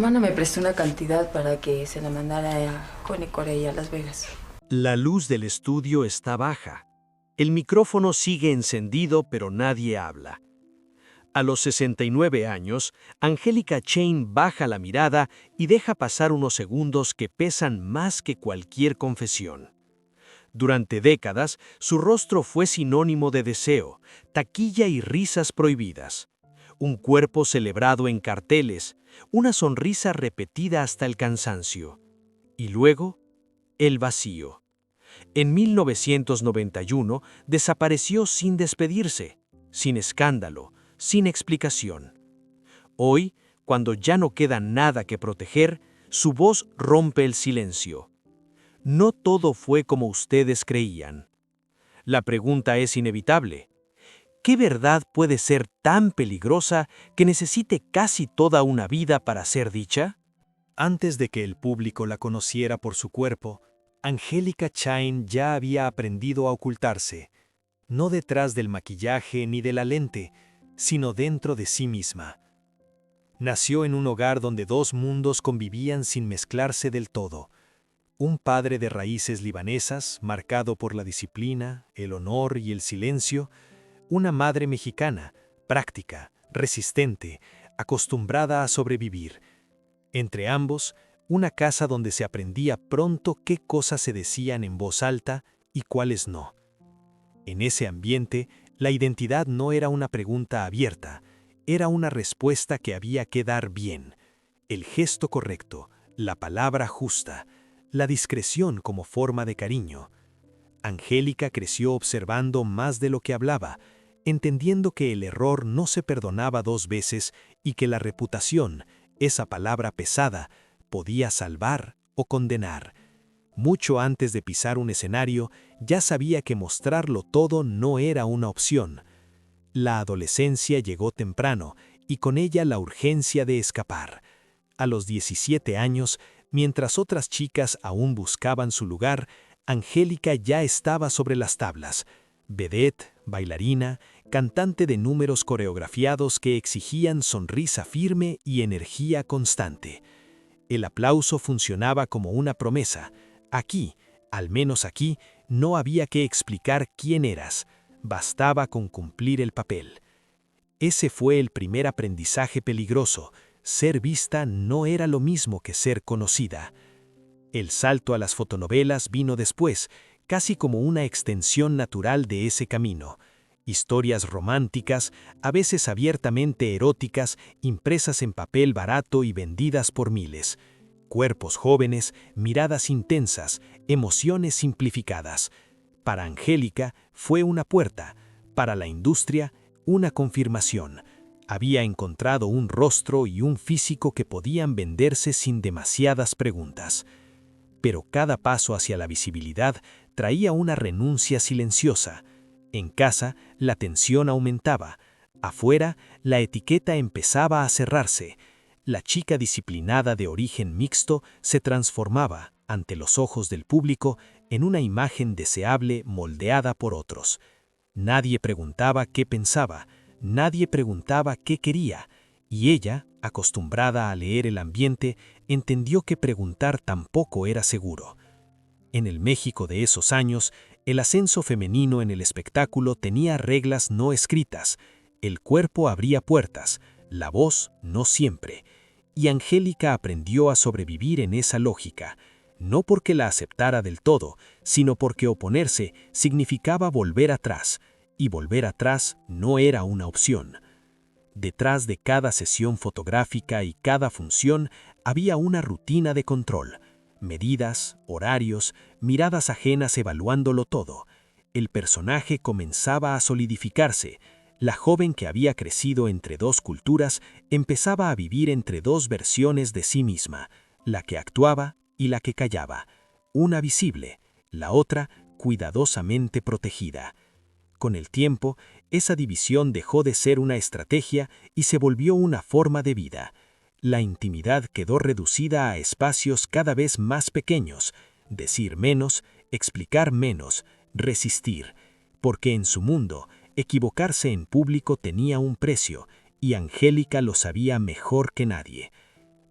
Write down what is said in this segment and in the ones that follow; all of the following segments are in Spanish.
Hermana me prestó una cantidad para que se la mandara con Corey a Las Vegas. La luz del estudio está baja. El micrófono sigue encendido, pero nadie habla. A los 69 años, Angélica Chain baja la mirada y deja pasar unos segundos que pesan más que cualquier confesión. Durante décadas, su rostro fue sinónimo de deseo, taquilla y risas prohibidas. Un cuerpo celebrado en carteles, una sonrisa repetida hasta el cansancio. Y luego, el vacío. En 1991 desapareció sin despedirse, sin escándalo, sin explicación. Hoy, cuando ya no queda nada que proteger, su voz rompe el silencio. No todo fue como ustedes creían. La pregunta es inevitable. ¿Qué verdad puede ser tan peligrosa que necesite casi toda una vida para ser dicha? Antes de que el público la conociera por su cuerpo, Angélica Chain ya había aprendido a ocultarse, no detrás del maquillaje ni de la lente, sino dentro de sí misma. Nació en un hogar donde dos mundos convivían sin mezclarse del todo. Un padre de raíces libanesas, marcado por la disciplina, el honor y el silencio, una madre mexicana, práctica, resistente, acostumbrada a sobrevivir. Entre ambos, una casa donde se aprendía pronto qué cosas se decían en voz alta y cuáles no. En ese ambiente, la identidad no era una pregunta abierta, era una respuesta que había que dar bien. El gesto correcto, la palabra justa, la discreción como forma de cariño. Angélica creció observando más de lo que hablaba, entendiendo que el error no se perdonaba dos veces y que la reputación, esa palabra pesada, podía salvar o condenar. Mucho antes de pisar un escenario, ya sabía que mostrarlo todo no era una opción. La adolescencia llegó temprano y con ella la urgencia de escapar. A los 17 años, mientras otras chicas aún buscaban su lugar, Angélica ya estaba sobre las tablas. Vedette, bailarina, cantante de números coreografiados que exigían sonrisa firme y energía constante. El aplauso funcionaba como una promesa. Aquí, al menos aquí, no había que explicar quién eras. Bastaba con cumplir el papel. Ese fue el primer aprendizaje peligroso. Ser vista no era lo mismo que ser conocida. El salto a las fotonovelas vino después, casi como una extensión natural de ese camino. Historias románticas, a veces abiertamente eróticas, impresas en papel barato y vendidas por miles. Cuerpos jóvenes, miradas intensas, emociones simplificadas. Para Angélica fue una puerta, para la industria una confirmación. Había encontrado un rostro y un físico que podían venderse sin demasiadas preguntas. Pero cada paso hacia la visibilidad traía una renuncia silenciosa. En casa, la tensión aumentaba. Afuera, la etiqueta empezaba a cerrarse. La chica disciplinada de origen mixto se transformaba, ante los ojos del público, en una imagen deseable moldeada por otros. Nadie preguntaba qué pensaba, nadie preguntaba qué quería, y ella, acostumbrada a leer el ambiente, entendió que preguntar tampoco era seguro. En el México de esos años, el ascenso femenino en el espectáculo tenía reglas no escritas. El cuerpo abría puertas, la voz no siempre. Y Angélica aprendió a sobrevivir en esa lógica, no porque la aceptara del todo, sino porque oponerse significaba volver atrás, y volver atrás no era una opción. Detrás de cada sesión fotográfica y cada función había una rutina de control. Medidas, horarios, miradas ajenas evaluándolo todo. El personaje comenzaba a solidificarse. La joven que había crecido entre dos culturas empezaba a vivir entre dos versiones de sí misma, la que actuaba y la que callaba. Una visible, la otra cuidadosamente protegida. Con el tiempo, esa división dejó de ser una estrategia y se volvió una forma de vida. La intimidad quedó reducida a espacios cada vez más pequeños, decir menos, explicar menos, resistir, porque en su mundo, equivocarse en público tenía un precio, y Angélica lo sabía mejor que nadie.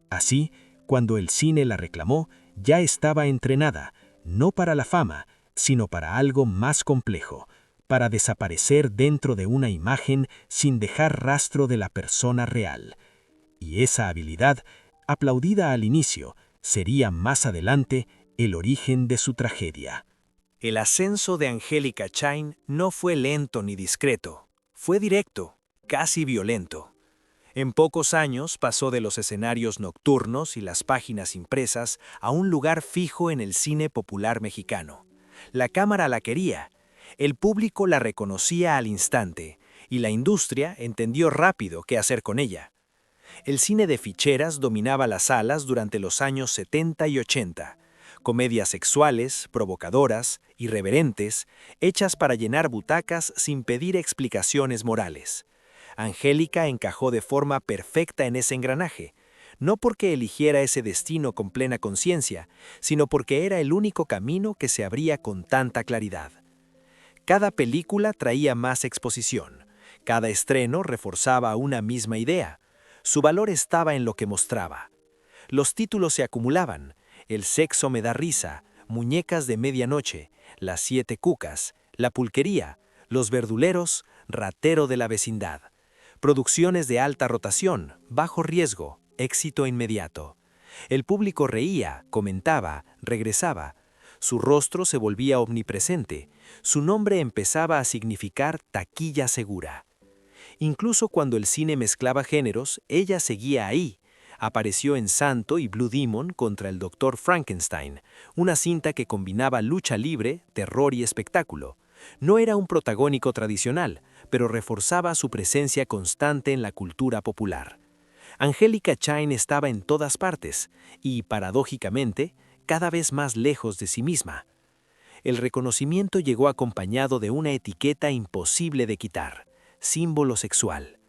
Así, cuando el cine la reclamó, ya estaba entrenada, no para la fama, sino para algo más complejo, para desaparecer dentro de una imagen sin dejar rastro de la persona real. Y esa habilidad, aplaudida al inicio, sería más adelante el origen de su tragedia. El ascenso de Angélica Chain no fue lento ni discreto, fue directo, casi violento. En pocos años pasó de los escenarios nocturnos y las páginas impresas a un lugar fijo en el cine popular mexicano. La cámara la quería, el público la reconocía al instante y la industria entendió rápido qué hacer con ella. El cine de ficheras dominaba las salas durante los años 70 y 80. Comedias sexuales, provocadoras, irreverentes, hechas para llenar butacas sin pedir explicaciones morales. Angélica encajó de forma perfecta en ese engranaje, no porque eligiera ese destino con plena conciencia, sino porque era el único camino que se abría con tanta claridad. Cada película traía más exposición, cada estreno reforzaba una misma idea. Su valor estaba en lo que mostraba. Los títulos se acumulaban: El sexo me da risa, Muñecas de medianoche, Las 7 cucas, La pulquería, Los verduleros, Ratero de la vecindad. Producciones de alta rotación, bajo riesgo, éxito inmediato. El público reía, comentaba, regresaba. Su rostro se volvía omnipresente. Su nombre empezaba a significar taquilla segura. Incluso cuando el cine mezclaba géneros, ella seguía ahí. Apareció en Santo y Blue Demon contra el Dr. Frankenstein, una cinta que combinaba lucha libre, terror y espectáculo. No era un protagónico tradicional, pero reforzaba su presencia constante en la cultura popular. Angélica Chain estaba en todas partes y, paradójicamente, cada vez más lejos de sí misma. El reconocimiento llegó acompañado de una etiqueta imposible de quitar: símbolo sexual.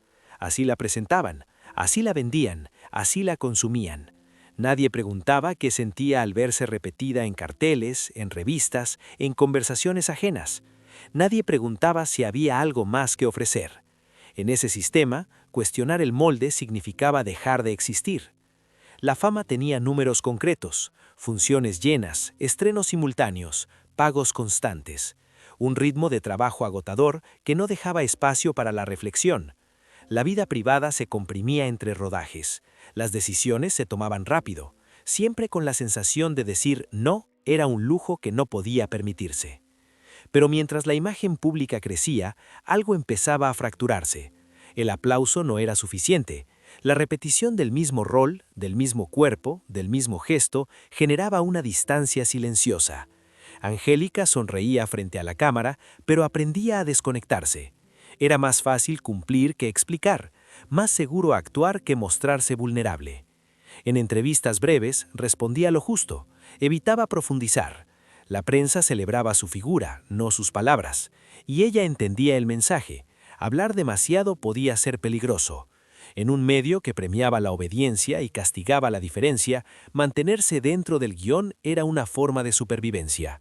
Así la presentaban, así la vendían, así la consumían. Nadie preguntaba qué sentía al verse repetida en carteles, en revistas, en conversaciones ajenas. Nadie preguntaba si había algo más que ofrecer. En ese sistema, cuestionar el molde significaba dejar de existir. La fama tenía números concretos, funciones llenas, estrenos simultáneos, pagos constantes. Un ritmo de trabajo agotador que no dejaba espacio para la reflexión. La vida privada se comprimía entre rodajes. Las decisiones se tomaban rápido. Siempre con la sensación de decir no era un lujo que no podía permitirse. Pero mientras la imagen pública crecía, algo empezaba a fracturarse. El aplauso no era suficiente. La repetición del mismo rol, del mismo cuerpo, del mismo gesto, generaba una distancia silenciosa. Angélica sonreía frente a la cámara, pero aprendía a desconectarse. Era más fácil cumplir que explicar, más seguro actuar que mostrarse vulnerable. En entrevistas breves respondía lo justo, evitaba profundizar. La prensa celebraba su figura, no sus palabras, y ella entendía el mensaje. Hablar demasiado podía ser peligroso. En un medio que premiaba la obediencia y castigaba la diferencia, mantenerse dentro del guión era una forma de supervivencia.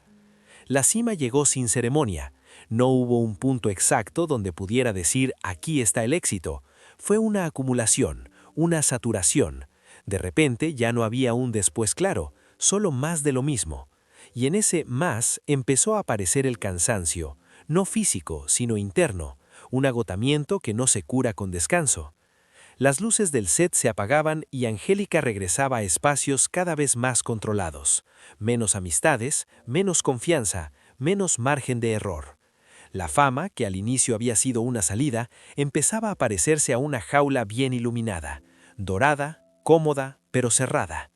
La cima llegó sin ceremonia. No hubo un punto exacto donde pudiera decir aquí está el éxito. Fue una acumulación, una saturación. De repente ya no había un después claro, solo más de lo mismo. Y en ese más empezó a aparecer el cansancio, no físico, sino interno, un agotamiento que no se cura con descanso. Las luces del set se apagaban y Angélica regresaba a espacios cada vez más controlados. Menos amistades, menos confianza, menos margen de error. La fama, que al inicio había sido una salida, empezaba a parecerse a una jaula bien iluminada, dorada, cómoda, pero cerrada.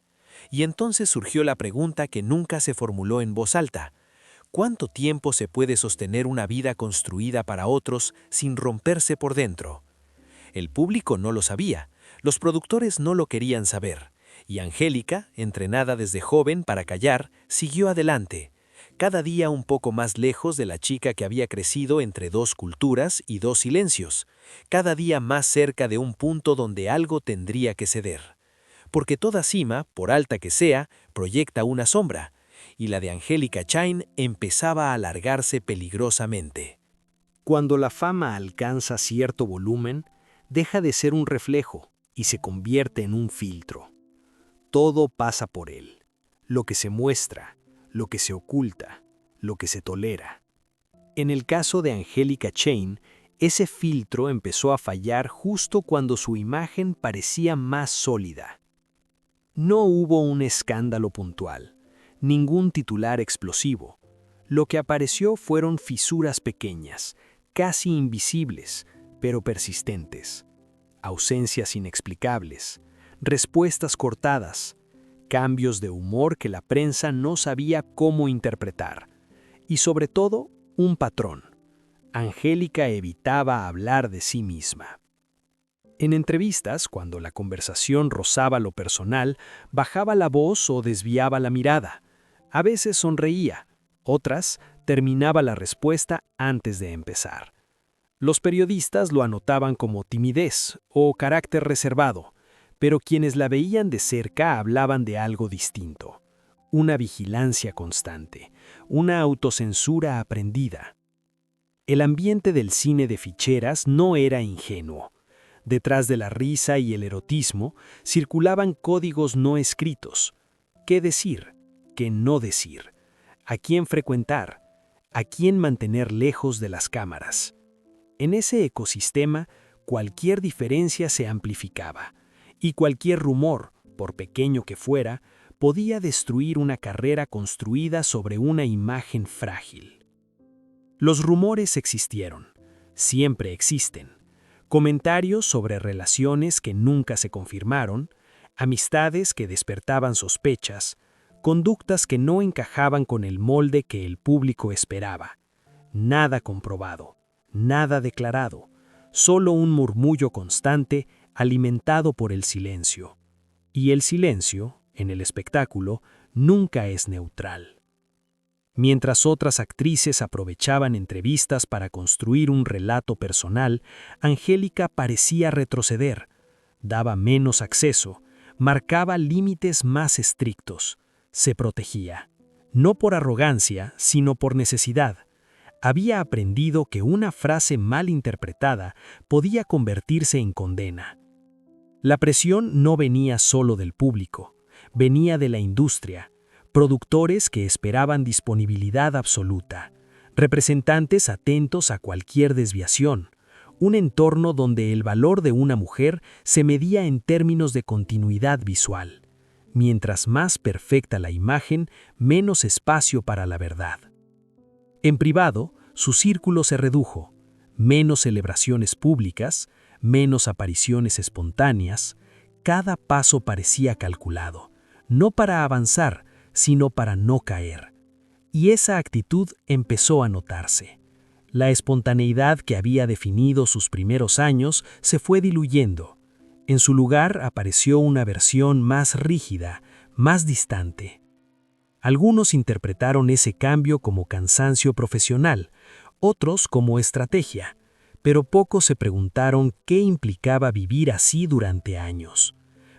Y entonces surgió la pregunta que nunca se formuló en voz alta: ¿cuánto tiempo se puede sostener una vida construida para otros sin romperse por dentro? El público no lo sabía, los productores no lo querían saber, y Angélica, entrenada desde joven para callar, siguió adelante, cada día un poco más lejos de la chica que había crecido entre dos culturas y dos silencios, cada día más cerca de un punto donde algo tendría que ceder. Porque toda cima, por alta que sea, proyecta una sombra, y la de Angélica Chain empezaba a alargarse peligrosamente. Cuando la fama alcanza cierto volumen, deja de ser un reflejo y se convierte en un filtro. todo pasa por él. Lo que se muestra, lo que se oculta, lo que se tolera. En el caso de Angélica Chain, ese filtro empezó a fallar justo cuando su imagen parecía más sólida. No hubo un escándalo puntual, ningún titular explosivo. Lo que apareció fueron fisuras pequeñas, casi invisibles, pero persistentes. Ausencias inexplicables, respuestas cortadas, cambios de humor que la prensa no sabía cómo interpretar. Y sobre todo, un patrón. Angélica evitaba hablar de sí misma. En entrevistas, cuando la conversación rozaba lo personal, bajaba la voz o desviaba la mirada. A veces sonreía, otras terminaba la respuesta antes de empezar. Los periodistas lo anotaban como timidez o carácter reservado, pero quienes la veían de cerca hablaban de algo distinto. Una vigilancia constante, una autocensura aprendida. El ambiente del cine de ficheras no era ingenuo. Detrás de la risa y el erotismo circulaban códigos no escritos. ¿Qué decir? ¿Qué no decir? ¿A quién frecuentar? ¿A quién mantener lejos de las cámaras? En ese ecosistema, cualquier diferencia se amplificaba, y cualquier rumor, por pequeño que fuera, podía destruir una carrera construida sobre una imagen frágil. Los rumores existieron, siempre existen. Comentarios sobre relaciones que nunca se confirmaron, amistades que despertaban sospechas, conductas que no encajaban con el molde que el público esperaba. Nada comprobado, nada declarado, solo un murmullo constante alimentado por el silencio. Y el silencio, en el espectáculo, nunca es neutral. Mientras otras actrices aprovechaban entrevistas para construir un relato personal, Angélica parecía retroceder, daba menos acceso, marcaba límites más estrictos, se protegía, no por arrogancia, sino por necesidad. Había aprendido que una frase mal interpretada podía convertirse en condena. La presión no venía solo del público, venía de la industria. Productores que esperaban disponibilidad absoluta, representantes atentos a cualquier desviación, un entorno donde el valor de una mujer se medía en términos de continuidad visual. Mientras más perfecta la imagen, menos espacio para la verdad. En privado, su círculo se redujo, menos celebraciones públicas, menos apariciones espontáneas, cada paso parecía calculado, no para avanzar, sino para no caer. Y esa actitud empezó a notarse. La espontaneidad que había definido sus primeros años se fue diluyendo. En su lugar apareció una versión más rígida, más distante. Algunos interpretaron ese cambio como cansancio profesional, otros como estrategia, pero pocos se preguntaron qué implicaba vivir así durante años.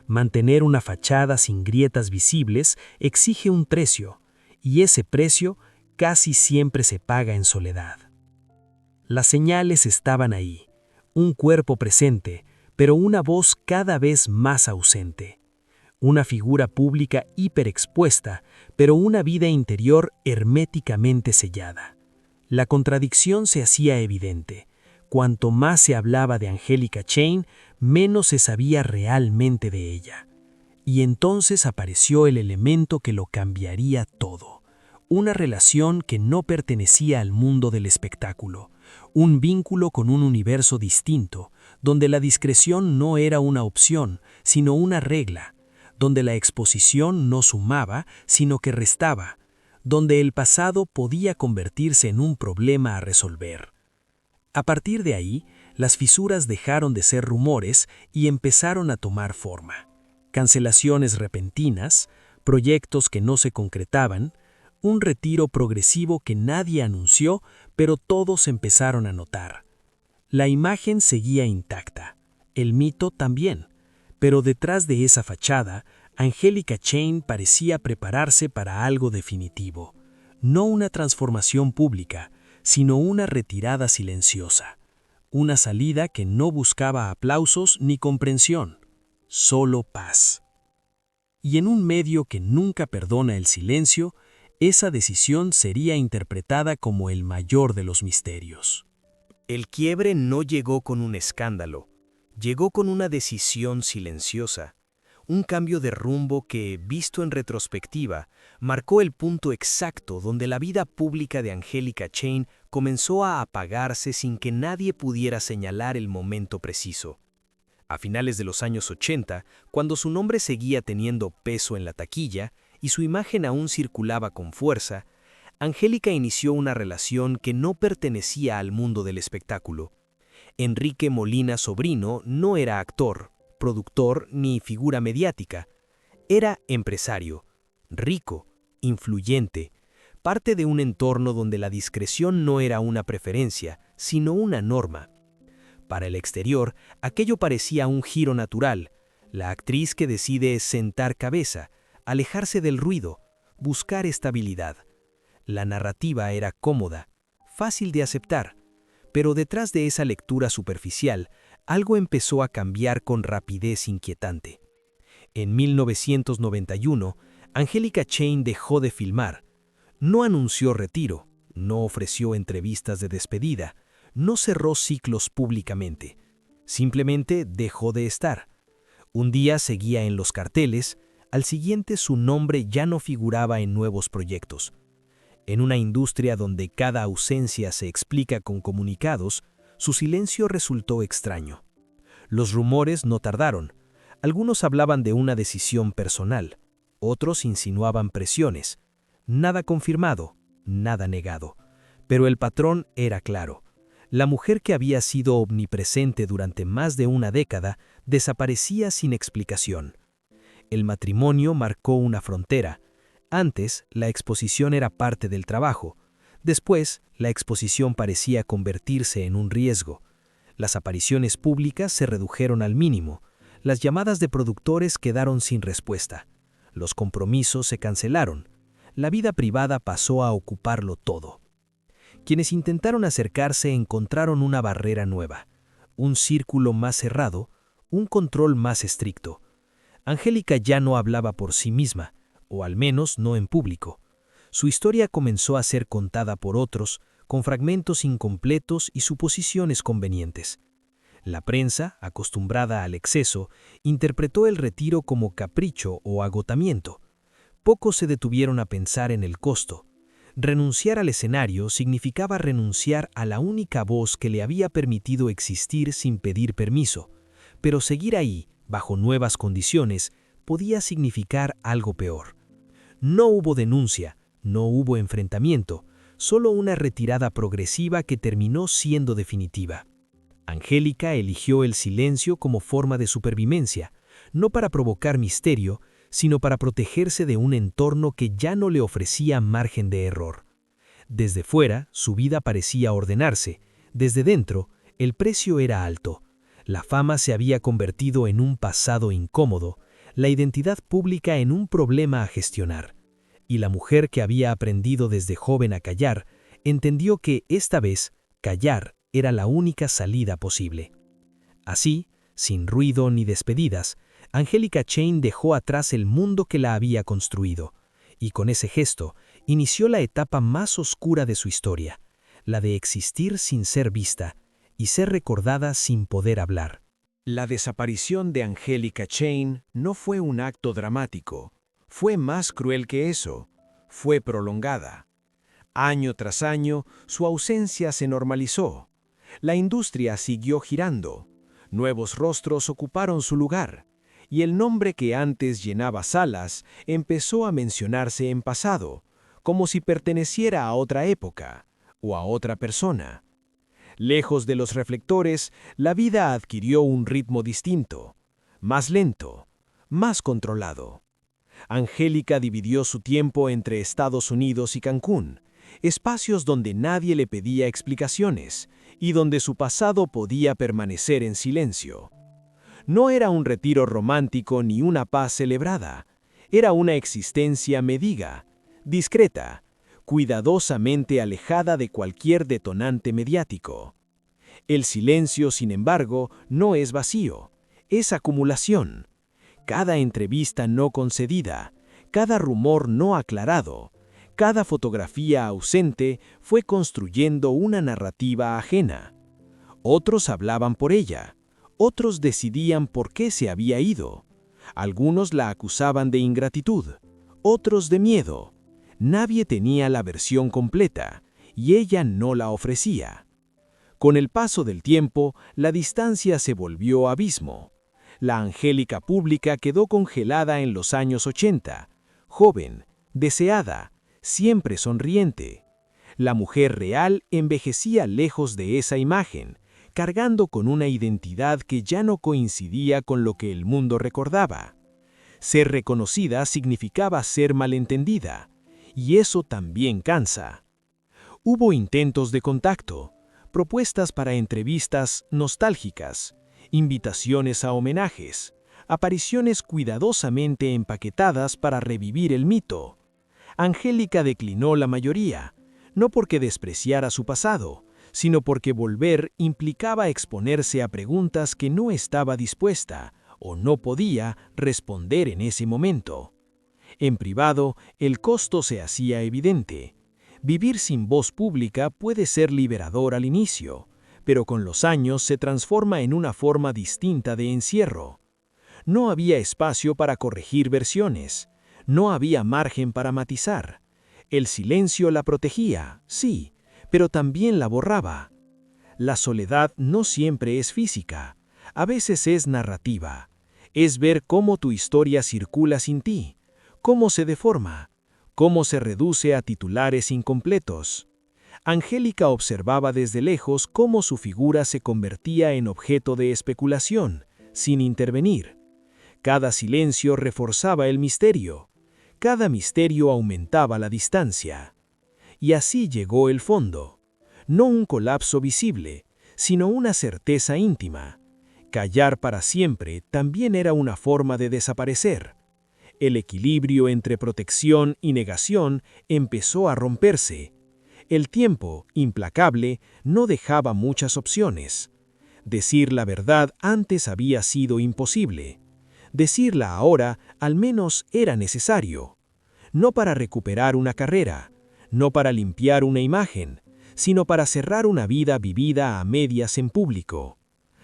Mantener una fachada sin grietas visibles exige un precio, y ese precio casi siempre se paga en soledad. Las señales estaban ahí, un cuerpo presente, pero una voz cada vez más ausente. Una figura pública hiperexpuesta, pero una vida interior herméticamente sellada. La contradicción se hacía evidente. Cuanto más se hablaba de Angélica Chain, menos se sabía realmente de ella. Y entonces apareció el elemento que lo cambiaría todo. Una relación que no pertenecía al mundo del espectáculo. Un vínculo con un universo distinto, donde la discreción no era una opción, sino una regla. Donde la exposición no sumaba, sino que restaba. Donde el pasado podía convertirse en un problema a resolver. A partir de ahí, las fisuras dejaron de ser rumores y empezaron a tomar forma. Cancelaciones repentinas, proyectos que no se concretaban, un retiro progresivo que nadie anunció, pero todos empezaron a notar. La imagen seguía intacta, el mito también, pero detrás de esa fachada, Angélica Chain parecía prepararse para algo definitivo, no una transformación pública, sino una retirada silenciosa, una salida que no buscaba aplausos ni comprensión, solo paz. y en un medio que nunca perdona el silencio, esa decisión sería interpretada como el mayor de los misterios. El quiebre no llegó con un escándalo, llegó con una decisión silenciosa, un cambio de rumbo que, visto en retrospectiva, marcó el punto exacto donde la vida pública de Angélica Chain comenzó a apagarse sin que nadie pudiera señalar el momento preciso. A finales de los años 80, cuando su nombre seguía teniendo peso en la taquilla y su imagen aún circulaba con fuerza, Angélica inició una relación que no pertenecía al mundo del espectáculo. Enrique Molina Sobrino no era actor, productor ni figura mediática. Era empresario, rico, influyente, parte de un entorno donde la discreción no era una preferencia, sino una norma. Para el exterior, aquello parecía un giro natural, la actriz que decide sentar cabeza, alejarse del ruido, buscar estabilidad. La narrativa era cómoda, fácil de aceptar, pero detrás de esa lectura superficial, algo empezó a cambiar con rapidez inquietante. En 1991, Angélica Chain dejó de filmar. No anunció retiro, no ofreció entrevistas de despedida, no cerró ciclos públicamente. Simplemente dejó de estar. Un día seguía en los carteles, al siguiente su nombre ya no figuraba en nuevos proyectos. En una industria donde cada ausencia se explica con comunicados, su silencio resultó extraño. Los rumores no tardaron. Algunos hablaban de una decisión personal, otros insinuaban presiones. Nada confirmado, nada negado. Pero el patrón era claro. La mujer que había sido omnipresente durante más de una década desaparecía sin explicación. El matrimonio marcó una frontera. Antes, la exposición era parte del trabajo. Después, la exposición parecía convertirse en un riesgo. Las apariciones públicas se redujeron al mínimo. Las llamadas de productores quedaron sin respuesta. Los compromisos se cancelaron. La vida privada pasó a ocuparlo todo. Quienes intentaron acercarse encontraron una barrera nueva, un círculo más cerrado, un control más estricto. Angélica ya no hablaba por sí misma, o al menos no en público. Su historia comenzó a ser contada por otros, con fragmentos incompletos y suposiciones convenientes. La prensa, acostumbrada al exceso, interpretó el retiro como capricho o agotamiento. Pocos se detuvieron a pensar en el costo. Renunciar al escenario significaba renunciar a la única voz que le había permitido existir sin pedir permiso, pero seguir ahí, bajo nuevas condiciones, podía significar algo peor. No hubo denuncia, no hubo enfrentamiento, solo una retirada progresiva que terminó siendo definitiva. Angélica eligió el silencio como forma de supervivencia, no para provocar misterio, sino para protegerse de un entorno que ya no le ofrecía margen de error. Desde fuera, su vida parecía ordenarse. Desde dentro, el precio era alto. La fama se había convertido en un pasado incómodo, la identidad pública en un problema a gestionar. Y la mujer que había aprendido desde joven a callar, entendió que, esta vez, callar era la única salida posible. Así, sin ruido ni despedidas, Angélica Chain dejó atrás el mundo que la había construido, y con ese gesto inició la etapa más oscura de su historia, la de existir sin ser vista y ser recordada sin poder hablar. La desaparición de Angélica Chain no fue un acto dramático, fue más cruel que eso, fue prolongada. Año tras año, su ausencia se normalizó. La industria siguió girando, nuevos rostros ocuparon su lugar, y el nombre que antes llenaba salas empezó a mencionarse en pasado, como si perteneciera a otra época o a otra persona. Lejos de los reflectores, la vida adquirió un ritmo distinto, más lento, más controlado. Angélica dividió su tiempo entre Estados Unidos y Cancún, espacios donde nadie le pedía explicaciones y donde su pasado podía permanecer en silencio. No era un retiro romántico ni una paz celebrada, era una existencia medida, discreta, cuidadosamente alejada de cualquier detonante mediático. El silencio, sin embargo, no es vacío, es acumulación. Cada entrevista no concedida, cada rumor no aclarado, cada fotografía ausente fue construyendo una narrativa ajena. Otros hablaban por ella, otros decidían por qué se había ido. Algunos la acusaban de ingratitud, otros de miedo. Nadie tenía la versión completa, y ella no la ofrecía. Con el paso del tiempo, la distancia se volvió abismo. La Angélica pública quedó congelada en los años 80, joven, deseada, siempre sonriente. La mujer real envejecía lejos de esa imagen, cargando con una identidad que ya no coincidía con lo que el mundo recordaba. Ser reconocida significaba ser malentendida, y eso también cansa. Hubo intentos de contacto, propuestas para entrevistas nostálgicas, invitaciones a homenajes, apariciones cuidadosamente empaquetadas para revivir el mito. Angélica declinó la mayoría, no porque despreciara su pasado, sino porque volver implicaba exponerse a preguntas que no estaba dispuesta o no podía responder en ese momento. En privado, el costo se hacía evidente. Vivir sin voz pública puede ser liberador al inicio, pero con los años se transforma en una forma distinta de encierro. No había espacio para corregir versiones, no había margen para matizar. El silencio la protegía, sí, pero también la borraba. La soledad no siempre es física, a veces es narrativa. Es ver cómo tu historia circula sin ti, cómo se deforma, cómo se reduce a titulares incompletos. Angélica observaba desde lejos cómo su figura se convertía en objeto de especulación, sin intervenir. Cada silencio reforzaba el misterio, cada misterio aumentaba la distancia. Y así llegó el fondo. No un colapso visible, sino una certeza íntima. Callar para siempre también era una forma de desaparecer. El equilibrio entre protección y negación empezó a romperse. El tiempo, implacable, no dejaba muchas opciones. Decir la verdad antes había sido imposible. Decirla ahora, al menos, era necesario. No para recuperar una carrera, no para limpiar una imagen, sino para cerrar una vida vivida a medias en público.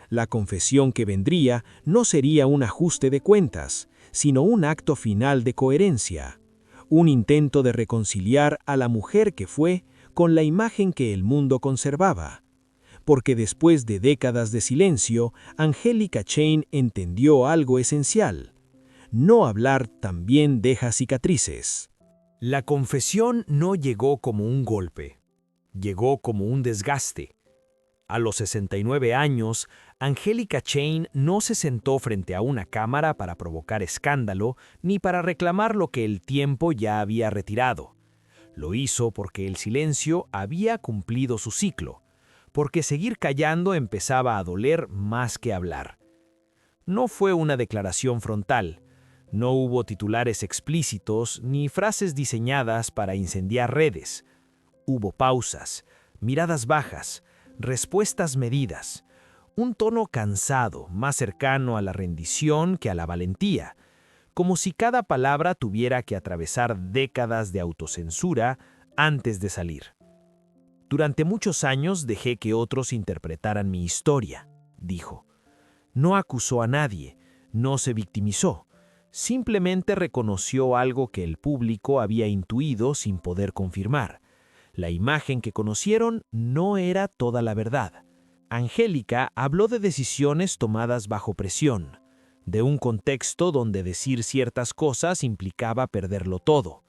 La confesión que vendría no sería un ajuste de cuentas, sino un acto final de coherencia, un intento de reconciliar a la mujer que fue con la imagen que el mundo conservaba. Porque después de décadas de silencio, Angélica Chain entendió algo esencial. No hablar también deja cicatrices. La confesión no llegó como un golpe, llegó como un desgaste. A los 69 años, Angélica Chain no se sentó frente a una cámara para provocar escándalo ni para reclamar lo que el tiempo ya había retirado. Lo hizo porque el silencio había cumplido su ciclo, porque seguir callando empezaba a doler más que hablar. No fue una declaración frontal, no hubo titulares explícitos ni frases diseñadas para incendiar redes. Hubo pausas, miradas bajas, respuestas medidas, un tono cansado, más cercano a la rendición que a la valentía, como si cada palabra tuviera que atravesar décadas de autocensura antes de salir. Durante muchos años dejé que otros interpretaran mi historia, dijo. No acusó a nadie, no se victimizó, simplemente reconoció algo que el público había intuido sin poder confirmar. La imagen que conocieron no era toda la verdad. Angélica habló de decisiones tomadas bajo presión, de un contexto donde decir ciertas cosas implicaba perderlo todo,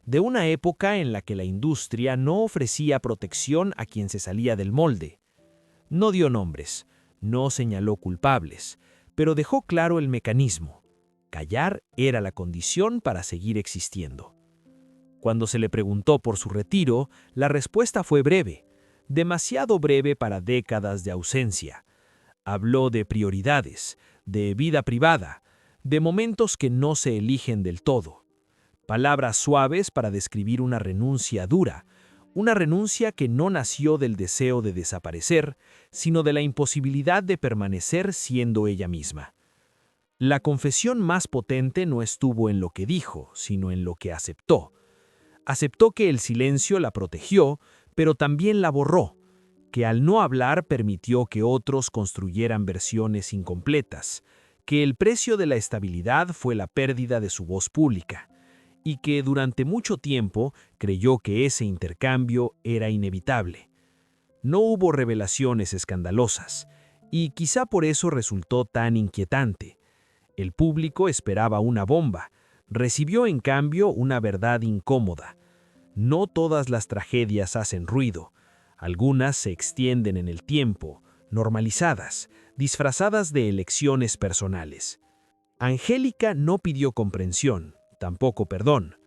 de una época en la que la industria no ofrecía protección a quien se salía del molde. No dio nombres, no señaló culpables, pero dejó claro el mecanismo. Callar era la condición para seguir existiendo. Cuando se le preguntó por su retiro, la respuesta fue breve, demasiado breve para décadas de ausencia. Habló de prioridades, de vida privada, de momentos que no se eligen del todo. Palabras suaves para describir una renuncia dura, una renuncia que no nació del deseo de desaparecer, sino de la imposibilidad de permanecer siendo ella misma. La confesión más potente no estuvo en lo que dijo, sino en lo que aceptó. Aceptó que el silencio la protegió, pero también la borró, que al no hablar permitió que otros construyeran versiones incompletas, que el precio de la estabilidad fue la pérdida de su voz pública, y que durante mucho tiempo creyó que ese intercambio era inevitable. No hubo revelaciones escandalosas, y quizá por eso resultó tan inquietante. El público esperaba una bomba, recibió en cambio una verdad incómoda. No todas las tragedias hacen ruido, algunas se extienden en el tiempo, normalizadas, disfrazadas de elecciones personales. Angélica no pidió comprensión, tampoco perdón.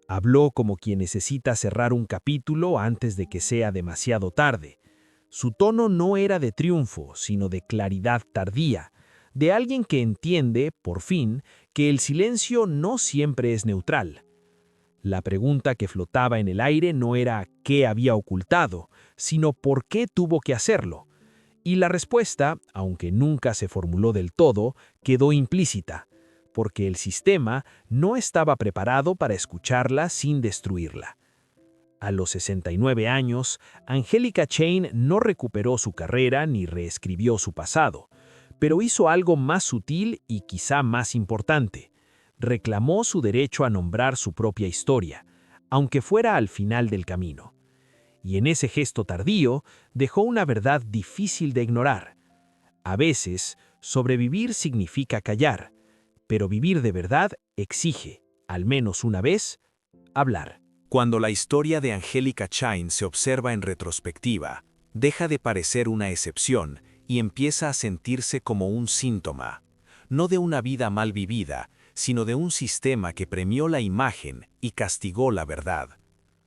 Habló como quien necesita cerrar un capítulo antes de que sea demasiado tarde. Su tono no era de triunfo, sino de claridad tardía, de alguien que entiende, por fin, que el silencio no siempre es neutral. La pregunta que flotaba en el aire no era qué había ocultado, sino por qué tuvo que hacerlo. Y la respuesta, aunque nunca se formuló del todo, quedó implícita, porque el sistema no estaba preparado para escucharla sin destruirla. A los 69 años, Angélica Chain no recuperó su carrera ni reescribió su pasado, pero hizo algo más sutil y quizá más importante. Reclamó su derecho a nombrar su propia historia, aunque fuera al final del camino. Y en ese gesto tardío dejó una verdad difícil de ignorar. A veces, sobrevivir significa callar, pero vivir de verdad exige, al menos una vez, hablar. Cuando la historia de Angélica Chain se observa en retrospectiva, deja de parecer una excepción y empieza a sentirse como un síntoma, no de una vida mal vivida, sino de un sistema que premió la imagen y castigó la verdad.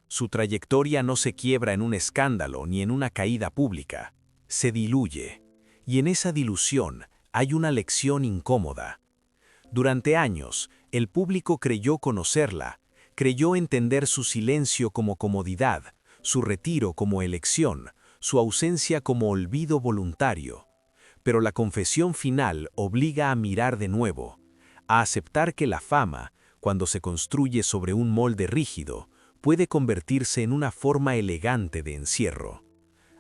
Su trayectoria no se quiebra en un escándalo ni en una caída pública, se diluye, y en esa dilución hay una lección incómoda. Durante años, el público creyó conocerla, creyó entender su silencio como comodidad, su retiro como elección, su ausencia como olvido voluntario. Pero la confesión final obliga a mirar de nuevo, a aceptar que la fama, cuando se construye sobre un molde rígido, puede convertirse en una forma elegante de encierro.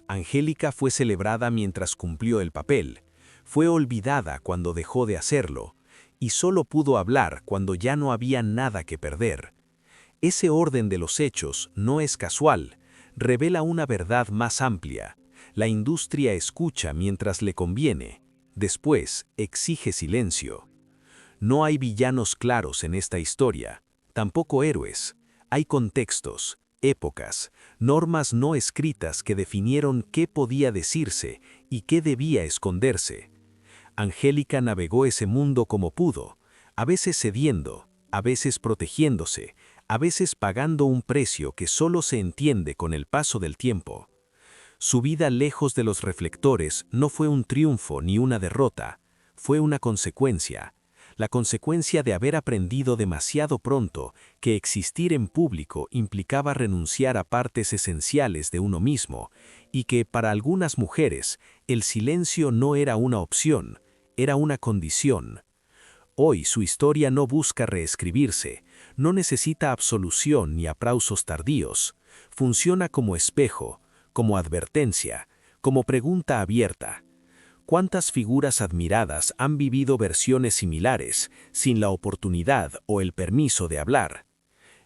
Angélica fue celebrada mientras cumplió el papel, fue olvidada cuando dejó de hacerlo, y solo pudo hablar cuando ya no había nada que perder. Ese orden de los hechos no es casual, revela una verdad más amplia. La industria escucha mientras le conviene, después exige silencio. No hay villanos claros en esta historia, tampoco héroes. Hay contextos, épocas, normas no escritas que definieron qué podía decirse y qué debía esconderse. Angélica navegó ese mundo como pudo, a veces cediendo, a veces protegiéndose, a veces pagando un precio que solo se entiende con el paso del tiempo. Su vida lejos de los reflectores no fue un triunfo ni una derrota, fue una consecuencia. La consecuencia de haber aprendido demasiado pronto que existir en público implicaba renunciar a partes esenciales de uno mismo y que para algunas mujeres el silencio no era una opción, era una condición. Hoy su historia no busca reescribirse, no necesita absolución ni aplausos tardíos, funciona como espejo, como advertencia, como pregunta abierta. ¿Cuántas figuras admiradas han vivido versiones similares, sin la oportunidad o el permiso de hablar?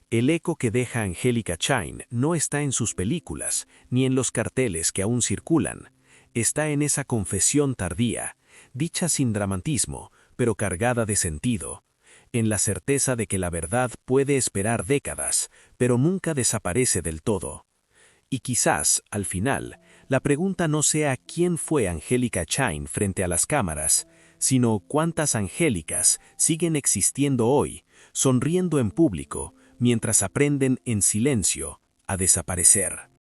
El eco que deja Angélica Chain no está en sus películas, ni en los carteles que aún circulan. Está en esa confesión tardía, dicha sin dramatismo, pero cargada de sentido, en la certeza de que la verdad puede esperar décadas, pero nunca desaparece del todo. Y quizás, al final, la pregunta no sea quién fue Angélica Chain frente a las cámaras, sino cuántas Angélicas siguen existiendo hoy, sonriendo en público, mientras aprenden en silencio a desaparecer.